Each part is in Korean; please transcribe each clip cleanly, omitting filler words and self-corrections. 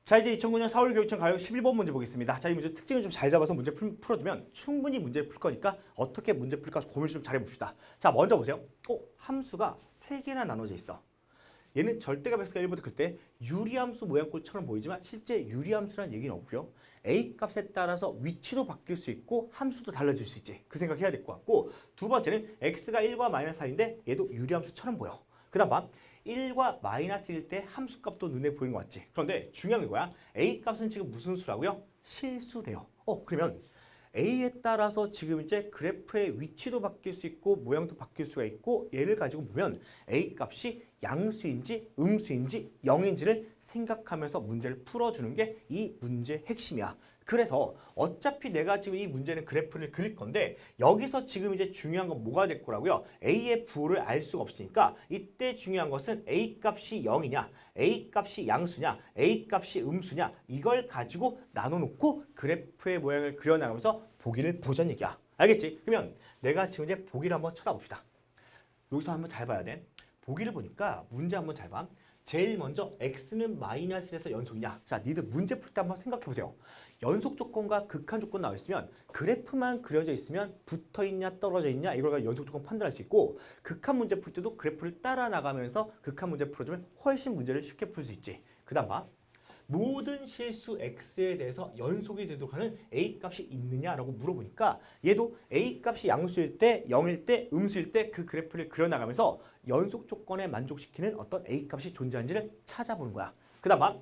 자, 이제 2009년 4월 교육청 가요 11번 문제 보겠습니다. 자, 이 문제 특징을 좀 잘 잡아서 문제 풀어주면 충분히 문제를 풀 거니까 어떻게 문제 풀까 고민을 좀 잘해봅시다. 자, 먼저 보세요. 함수가 3개나 나눠져 있어. 얘는 절대값 x가 1부터 그때 유리함수 모양꼴처럼 보이지만 실제 유리함수라는 얘기는 없고요. a 값에 따라서 위치도 바뀔 수 있고 함수도 달라질 수 있지. 그 생각해야 될 것 같고, 두 번째는 x가 1과 마이너스 4인데 얘도 유리함수처럼 보여. 그 다음 봐. 1과 마이너스 1일 때 함수값도 눈에 보이는 것 같지. 그런데 중요한 게 뭐야? a 값은 지금 무슨 수라고요? 실수래요. 그러면 a에 따라서 지금 이제 그래프의 위치도 바뀔 수 있고 모양도 바뀔 수가 있고, 얘를 가지고 보면 a 값이 양수인지 음수인지 0인지를 생각하면서 문제를 풀어주는 게 이 문제의 핵심이야. 그래서 어차피 내가 지금 이 문제는 그래프를 그릴 건데 여기서 지금 이제 중요한 건 뭐가 될 거라고요? a의 부호를 알 수가 없으니까 이때 중요한 것은 a 값이 0이냐, a 값이 양수냐, a 값이 음수냐, 이걸 가지고 나눠놓고 그래프의 모양을 그려나가면서 보기를 보자는 얘기야. 알겠지? 그러면 내가 지금 이제 보기를 한번 쳐다봅시다. 여기서 한번 잘 봐야 돼. 보기를 보니까 문제 한번 잘 봐. 제일 먼저 x는 마이너스 1에서 연속이냐. 자, 니들 문제 풀 때 한번 생각해 보세요. 연속 조건과 극한 조건 나와 있으면 그래프만 그려져 있으면 붙어 있냐 떨어져 있냐 이걸 가지고 연속 조건 판단할 수 있고, 극한 문제 풀 때도 그래프를 따라 나가면서 극한 문제 풀어주면 훨씬 문제를 쉽게 풀 수 있지. 그 다음 봐. 모든 실수 x에 대해서 연속이 되도록 하는 a 값이 있느냐라고 물어보니까 얘도 a 값이 양수일 때, 0일 때, 음수일 때 그 그래프를 그려나가면서 연속 조건에 만족시키는 어떤 a 값이 존재하는지를 찾아보는 거야. 그 다음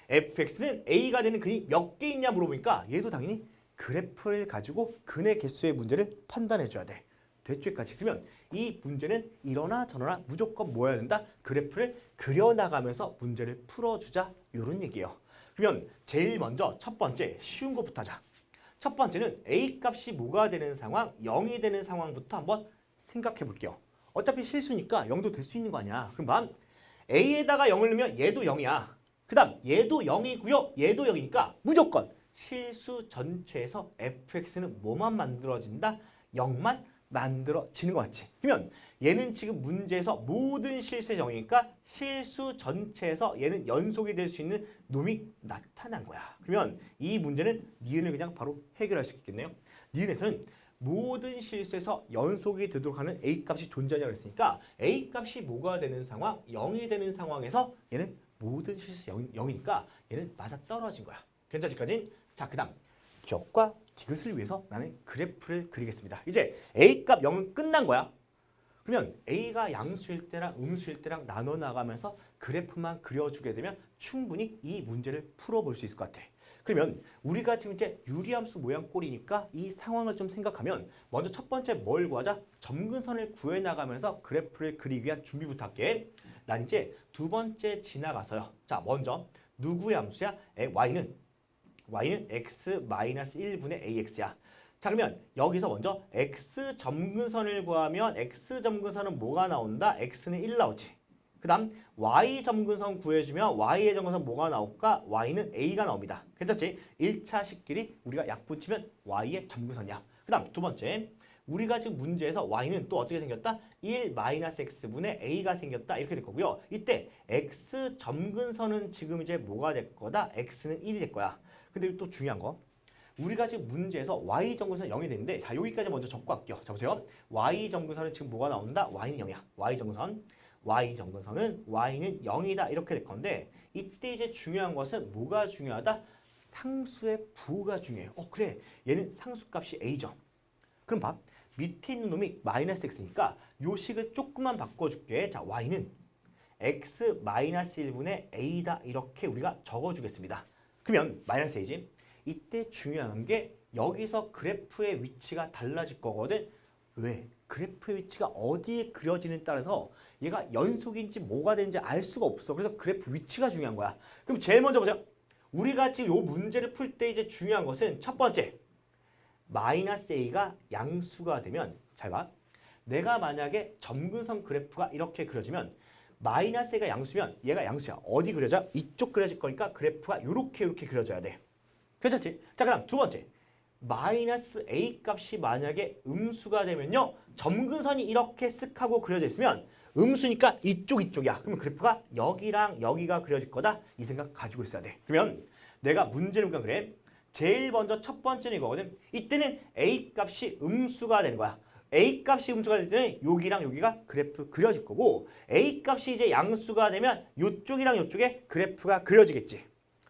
fx는 a가 되는 근이 몇 개 있냐 물어보니까 얘도 당연히 그래프를 가지고 근의 개수의 문제를 판단해 줘야 돼. 됐죠? 여기까지. 그러면 이 문제는 이러나 저러나 무조건 뭐 해야 된다? 그래프를 그려나가면서 문제를 풀어주자, 이런 얘기예요. 그러면 제일 먼저 첫 번째 쉬운 것부터 하자. 첫 번째는 a 값이 뭐가 되는 상황, 0이 되는 상황부터 한번 생각해 볼게요. 어차피 실수니까 0도 될 수 있는 거 아니야. 그럼 a에다가 0을 넣으면 얘도 0이야. 그 다음 얘도 0이고요. 얘도 0이니까 무조건 실수 전체에서 fx는 뭐만 만들어진다? 0만 만들어지는 것 같지. 그러면 얘는 지금 문제에서 모든 실수의 0이니까 실수 전체에서 얘는 연속이 될 수 있는 놈이 나타난 거야. 그러면 이 문제는 니은을 그냥 바로 해결할 수 있겠네요. 니은에서는 모든 실수에서 연속이 되도록 하는 a 값이 존재하냐고 했으니까 a 값이 뭐가 되는 상황? 0이 되는 상황에서 얘는 모든 실수 0이니까 얘는 맞아떨어진 거야. 괜찮지까지? 자, 그 다음 기억과 디귿을 위해서 나는 그래프를 그리겠습니다. 이제 a 값 0은 끝난 거야. 그러면 a가 양수일 때랑 음수일 때랑 나눠 나가면서 그래프만 그려주게 되면 충분히 이 문제를 풀어볼 수 있을 것 같아. 그러면 우리가 지금 이제 유리함수 모양 꼴이니까 이 상황을 좀 생각하면 먼저 첫 번째 뭘 구하자? 점근선을 구해 나가면서 그래프를 그리기 위한 준비부터 할게. 난 이제 두 번째 지나가서요. 자, 먼저 누구의 함수야? y는 x-1분의 ax야. 자, 그러면 여기서 먼저 x 점근선을 구하면 x 점근선은 뭐가 나온다? x는 1 나오지. 그 다음 y 점근선 구해주면 y의 점근선 뭐가 나올까? y는 a가 나옵니다. 괜찮지? 1차 식끼리 우리가 약분치면 y의 점근선이야. 그 다음 두 번째, 우리가 지금 문제에서 y는 또 어떻게 생겼다? 1-x분의 a가 생겼다. 이렇게 될 거고요. 이때 x 점근선은 지금 이제 뭐가 될 거다? x는 1이 될 거야. 근데 또 중요한 거, 우리가 지금 문제에서 y 점근선 0이 되는데, 자, 여기까지 먼저 적고 할게요. 자, 보세요. y 점근선은 지금 뭐가 나온다? y는 0이야. y 점근선은 y는 0이다. 이렇게 될 건데, 이때 이제 중요한 것은 뭐가 중요하다? 상수의 부호가 중요해요. 그래. 얘는 상수값이 a죠. 그럼 봐. 밑에 있는 놈이 마이너스 x니까 요 식을 조금만 바꿔줄게. 자, y는 x-1분의 a다. 이렇게 우리가 적어주겠습니다. 그러면 마이너스 a지. 이때 중요한 게 여기서 그래프의 위치가 달라질 거거든. 왜? 그래프의 위치가 어디에 그려지는에 따라서 얘가 연속인지 뭐가 되는지 알 수가 없어. 그래서 그래프 위치가 중요한 거야. 그럼 제일 먼저 보세요. 우리가 지금 요 문제를 풀 때 이제 중요한 것은 첫 번째, 마이너스 a가 양수가 되면, 잘 봐. 내가 만약에 점근선 그래프가 이렇게 그려지면 마이너스 a가 양수면 얘가 양수야. 어디 그려져? 이쪽 그려질 거니까 그래프가 이렇게 그려져야 돼. 괜찮지? 자, 그다음 두 번째, 마이너스 a 값이 만약에 음수가 되면요, 점근선이 이렇게 쓱 하고 그려져 있으면 음수니까 이쪽이야. 그러면 그래프가 여기랑 여기가 그려질 거다. 이 생각 가지고 있어야 돼. 그러면 내가 문제를 보니까 그래. 제일 먼저 첫 번째는 이거거든. 이때는 A 값이 음수가 되는 거야. A 값이 음수가 될 때는 여기랑 여기가 그래프 그려질 거고 A 값이 이제 양수가 되면 이쪽이랑 이쪽에 그래프가 그려지겠지.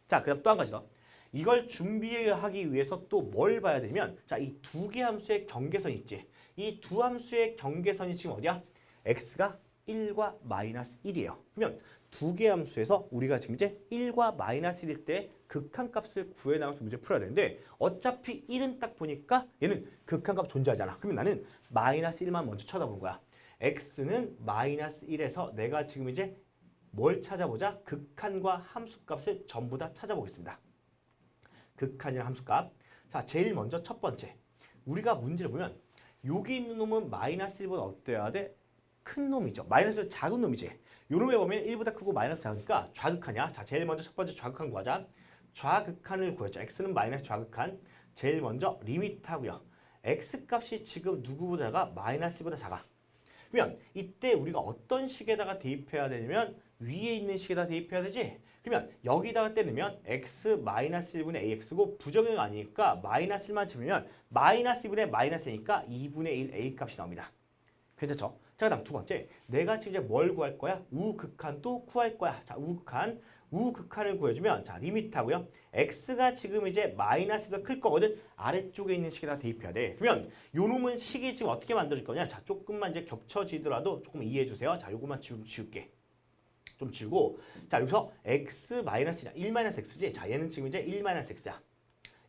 자, 그다음 또 한 가지 더. 이걸 준비하기 위해서 또 뭘 봐야 되냐면 자, 이 두 개 함수의 경계선 있지. 이 두 함수의 경계선이 지금 어디야? x가 1과 마이너스 1이에요. 그러면 두 개 함수에서 우리가 지금 이제 1과 마이너스 1일 때 극한값을 구해나가면서 문제 풀어야 되는데 어차피 1은 딱 보니까 얘는 극한값 존재하잖아. 그러면 나는 마이너스 1만 먼저 쳐다보는 거야. x는 마이너스 1에서 내가 지금 이제 뭘 찾아보자? 극한과 함수값을 전부 다 찾아보겠습니다. 극한이랑 함수값. 자, 제일 먼저 첫 번째. 우리가 문제를 보면 여기 있는 놈은 마이너스 1보다 어때야 돼? 큰 놈이죠. 마이너스 작은 놈이지. 요 놈에 보면 1보다 크고 마이너스 작으니까 좌극한이야. 자, 제일 먼저 첫 번째 좌극한 구하자. 좌극한을 구했죠. x는 마이너스 좌극한. 제일 먼저 리미트하고요. x 값이 지금 누구보다가 마이너스 1보다 작아. 그러면 이때 우리가 어떤 식에다가 대입해야 되냐면 위에 있는 식에다 대입해야 되지. 그러면 여기다가 떼내면 x-1분의 ax고 부정형 아니니까 마이너스 1만 집으면 마이너스 2분의 마이너스 A니까 2분의 1 A 값이 나옵니다. 괜찮죠? 자, 그다음 두 번째. 내가 지금 이제 뭘 구할 거야? 우극한도 구할 거야. 자, 우극한을 구해주면 자, 리미트하고요. x가 지금 이제 마이너스보다 클 거거든. 아래쪽에 있는 식에다 대입해야 돼. 그러면 요 놈은 식이 지금 어떻게 만들어질 거냐? 자, 조금만 이제 겹쳐지더라도 조금 이해해 주세요. 자, 요것만 지울게. 좀 지우고 자, 여기서 x-1 1-x지. 자, 얘는 지금 이제 1-x야.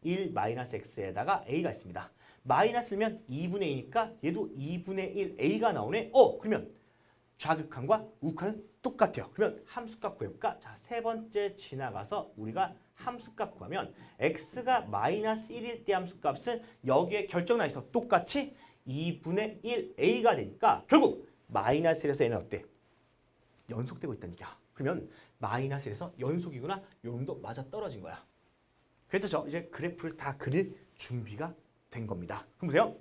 1-x에다가 a가 있습니다. 마이너스면 2분의 2니까 얘도 2분의 1 a가 나오네. 그러면 좌극한과 우극한은 똑같아요. 그러면 함수값 구해볼까? 자, 세 번째 지나가서 우리가 함수값 구하면 x가 마이너스 1일 때 함수값은 여기에 결정나 있어. 똑같이 2분의 1 a가 되니까 결국 마이너스 1에서 얘는 어때? 연속되고 있다는 얘기야. 그러면 마이너스 1에서 연속이구나. 요 놈도 맞아 떨어진 거야. 그렇죠? 이제 그래프를 다 그릴 준비가 된 겁니다. 그럼 보세요.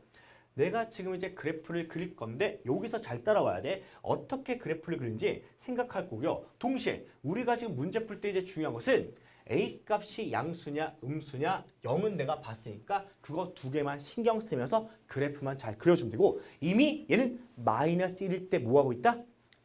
내가 지금 이제 그래프를 그릴 건데 여기서 잘 따라와야 돼. 어떻게 그래프를 그리는지 생각할 거고요. 동시에 우리가 지금 문제 풀 때 이제 중요한 것은 A 값이 양수냐 음수냐 0은 내가 봤으니까 그거 두 개만 신경 쓰면서 그래프만 잘 그려주면 되고 이미 얘는 마이너스 1일 때 뭐하고 있다?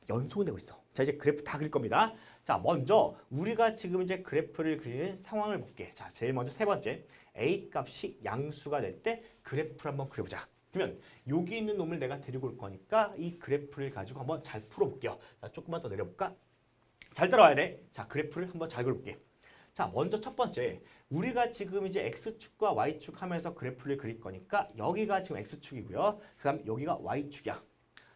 연속은 되고 있어. 자, 이제 그래프 다 그릴 겁니다. 자, 먼저 우리가 지금 이제 그래프를 그리는 상황을 볼게. 자, 제일 먼저 세 번째. A 값이 양수가 될 때 그래프를 한번 그려보자. 그러면 여기 있는 놈을 내가 데리고 올 거니까 이 그래프를 가지고 한번 잘 풀어볼게요. 자, 조금만 더 내려볼까? 잘 따라와야 돼. 자, 그래프를 한번 잘 그려볼게. 자, 먼저 첫 번째. 우리가 지금 이제 X축과 Y축 하면서 그래프를 그릴 거니까 여기가 지금 X축이고요. 그 다음 여기가 Y축이야.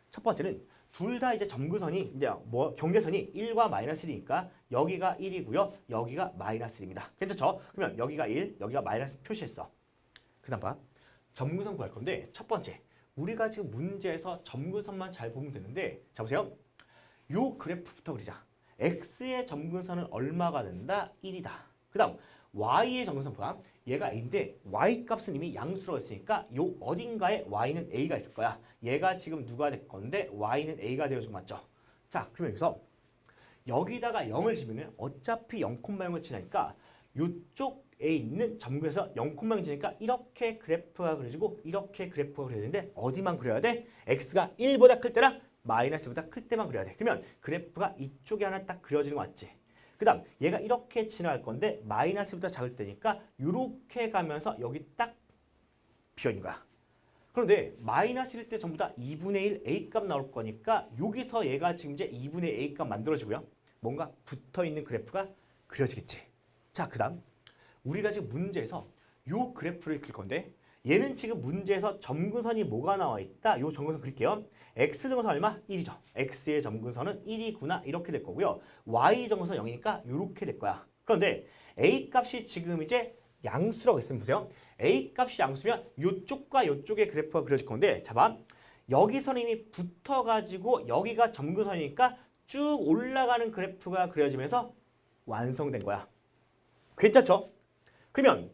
첫 번째는 둘 다 이제 점근선이 이제 경계선이 1과 마이너스 1이니까 여기가 1이고요. 여기가 마이너스 1입니다. 괜찮죠? 그러면 여기가 1, 여기가 마이너스 표시했어. 그다음 봐. 점근선 구할 건데 첫 번째. 우리가 지금 문제에서 점근선만 잘 보면 되는데 자 보세요. 요 그래프부터 그리자. x의 점근선은 얼마가 된다? 1이다. 그다음 y의 점근선 봐. 얘가 a인데 y 값은 이미 양수로 했으니까 요 어딘가에 y는 a가 있을 거야. 얘가 지금 누가 될 건데 y는 a가 되어주고 맞죠? 자, 그러면 여기서 여기다가 0을 집으면 어차피 0,0을 지나니까 요쪽에 있는 점근에서 0,0 지니까 이렇게 그래프가 그려지고 이렇게 그래프가 그려지는데 어디만 그려야 돼? x가 1보다 클 때랑 마이너스보다 클 때만 그려야 돼. 그러면 그래프가 이쪽에 하나 딱 그려지는 거 맞지? 그 다음 얘가 이렇게 지나갈 건데 마이너스보다 작을 때니까 이렇게 가면서 여기 딱 비어있는 거야. 그런데 마이너스일 때 전부 다 2분의 1 A값 나올 거니까 여기서 얘가 지금 이제 2분의 A값 만들어지고요. 뭔가 붙어있는 그래프가 그려지겠지. 자, 그 다음 우리가 지금 문제에서 요 그래프를 그릴 건데 얘는 지금 문제에서 점근선이 뭐가 나와 있다? 요 점근선 그릴게요. x 점근선 얼마? 1이죠. x의 점근선은 1이구나 이렇게 될 거고요. y 점근선 0이니까 이렇게 될 거야. 그런데 a 값이 지금 이제 양수라고 했으면 보세요. a 값이 양수면 이쪽과 이쪽의 그래프가 그려질 건데 자봐. 여기서는 이미 붙어가지고 여기가 점근선이니까 쭉 올라가는 그래프가 그려지면서 완성된 거야. 괜찮죠? 그러면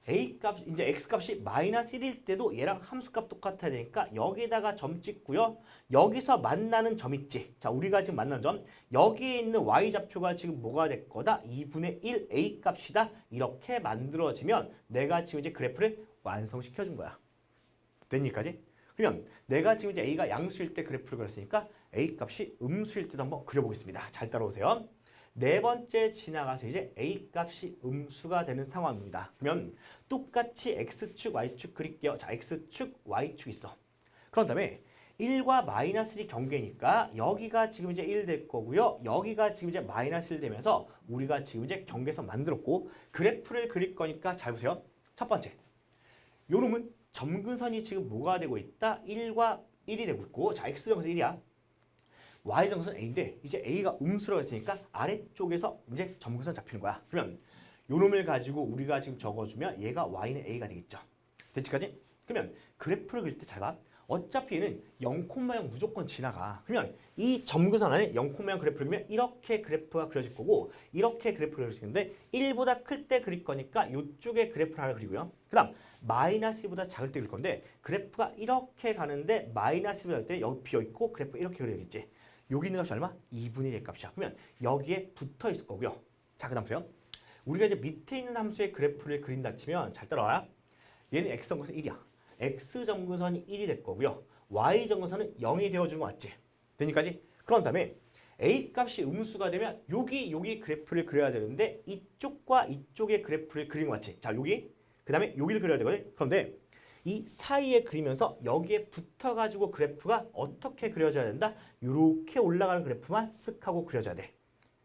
A 값 이제 x 값이 마이너스 1일 때도 얘랑 함수값 똑같아야 되니까 여기다가 점 찍고요. 여기서 만나는 점 있지. 자, 우리가 지금 만나는 점 여기에 있는 y 좌표가 지금 뭐가 될 거다? 2분의 1 a 값이다. 이렇게 만들어지면 내가 지금 이제 그래프를 완성시켜 준 거야. 됐니까지? 그러면 내가 지금 이제 a가 양수일 때 그래프를 그렸으니까 a 값이 음수일 때도 한번 그려보겠습니다. 잘 따라오세요. 네 번째 지나가서 이제 a 값이 음수가 되는 상황입니다. 그러면 똑같이 x축, y축 그릴게요. 자, x축, y축 있어. 그런 다음에 1과 마이너스 1이 경계니까 여기가 지금 이제 1 될 거고요. 여기가 지금 이제 마이너스 1 되면서 우리가 지금 이제 경계선 만들었고 그래프를 그릴 거니까 잘 보세요. 첫 번째, 요 놈은 점근선이 지금 뭐가 되고 있다? 1과 1이 되고 있고 자, x정선 1이야. y정선 a인데 이제 a가 음수라고 했으니까 아래쪽에서 이제 점근선 잡히는 거야. 그러면 요 놈을 가지고 우리가 지금 적어주면 얘가 y는 a가 되겠죠. 됐지까지? 그러면 그래프를 그릴 때 잘 봐. 어차피 얘는 0,0 무조건 지나가. 그러면 이 점근선 안에 0,0 그래프를 그리면 이렇게 그래프가 그려질 거고 이렇게 그래프가 그려지는데 1보다 클 때 그릴 거니까 이쪽에 그래프를 하나 그리고요. 그 다음 마이너스 1보다 작을 때 그릴 건데 그래프가 이렇게 가는데 마이너스 1보다 작을 때 여기 비어있고 그래프가 이렇게 그려야겠지. 여기 있는 값이 얼마? 2분의 1의 값이야. 그러면 여기에 붙어 있을 거고요. 자, 그 다음 보세요. 우리가 이제 밑에 있는 함수의 그래프를 그린다 치면 잘 따라와요. 얘는 x점근선 1이야. x점근선이 1이 될 거고요. y점근선은 0이 되어주는 거 맞지? 되니까지? 그런 다음에 a 값이 음수가 되면 여기 그래프를 그려야 되는데 이쪽과 이쪽의 그래프를 그린 거 맞지? 자, 여기 그 다음에 여기를 그려야 되거든. 그런데 이 사이에 그리면서 여기에 붙어가지고 그래프가 어떻게 그려져야 된다? 이렇게 올라가는 그래프만 쓱 하고 그려져야 돼.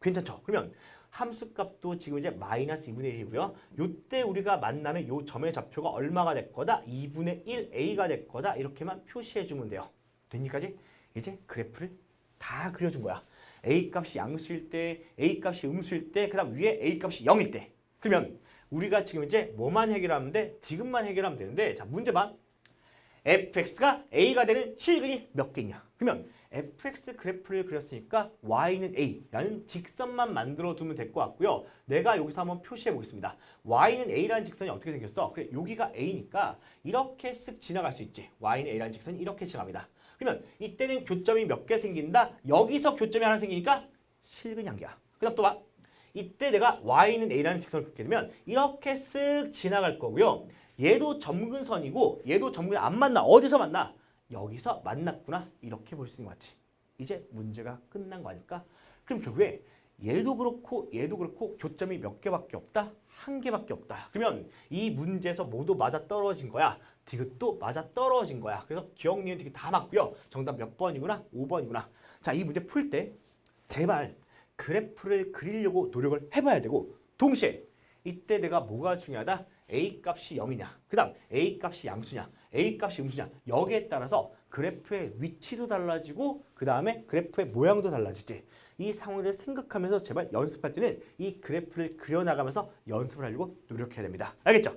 괜찮죠? 그러면 함수값도 지금 이제 마이너스 2분의 1이고요. 요때 우리가 만나는 요 점의 좌표가 얼마가 될 거다? 2분의 1 a가 될 거다. 이렇게만 표시해 주면 돼요. 되니까지? 이제 그래프를 다 그려준 거야. a 값이 양수일 때, a 값이 음수일 때, 그 다음 위에 a 값이 0일 때. 그러면 우리가 지금 이제 뭐만 해결하면 돼? 디귿만 해결하면 되는데 자, 문제 봐. fx가 a가 되는 실근이 몇 개 있냐? 그러면 fx 그래프를 그렸으니까 y는 a라는 직선만 만들어 두면 될 것 같고요. 내가 여기서 한번 표시해 보겠습니다. y는 a라는 직선이 어떻게 생겼어? 그래, 여기가 a니까 이렇게 쓱 지나갈 수 있지. y는 a라는 직선이 이렇게 지나갑니다. 그러면 이때는 교점이 몇 개 생긴다? 여기서 교점이 하나 생기니까 실근이 한 개야. 그 다음 또 봐. 이때 내가 y는 a라는 직선을 긋게 되면 이렇게 쓱 지나갈 거고요. 얘도 점근선이고 얘도 점근이 안 만나. 어디서 만나? 여기서 만났구나. 이렇게 볼 수 있는 거 맞지? 이제 문제가 끝난 거 아닐까? 그럼 결국에 얘도 그렇고 교점이 몇 개밖에 없다? 한 개밖에 없다. 그러면 이 문제에서 모두 맞아 떨어진 거야. 디귿도 맞아 떨어진 거야. 그래서 기억, 니은, 디귿 다 맞고요. 정답 몇 번이구나? 5번이구나. 자, 이 문제 풀 때 제발 그래프를 그리려고 노력을 해봐야 되고 동시에 이때 내가 뭐가 중요하다? a 값이 0이냐, 그 다음 a 값이 양수냐, a 값이 음수냐 여기에 따라서 그래프의 위치도 달라지고 그 다음에 그래프의 모양도 달라지지. 이 상황을 생각하면서 제발 연습할 때는 이 그래프를 그려나가면서 연습을 하려고 노력해야 됩니다. 알겠죠?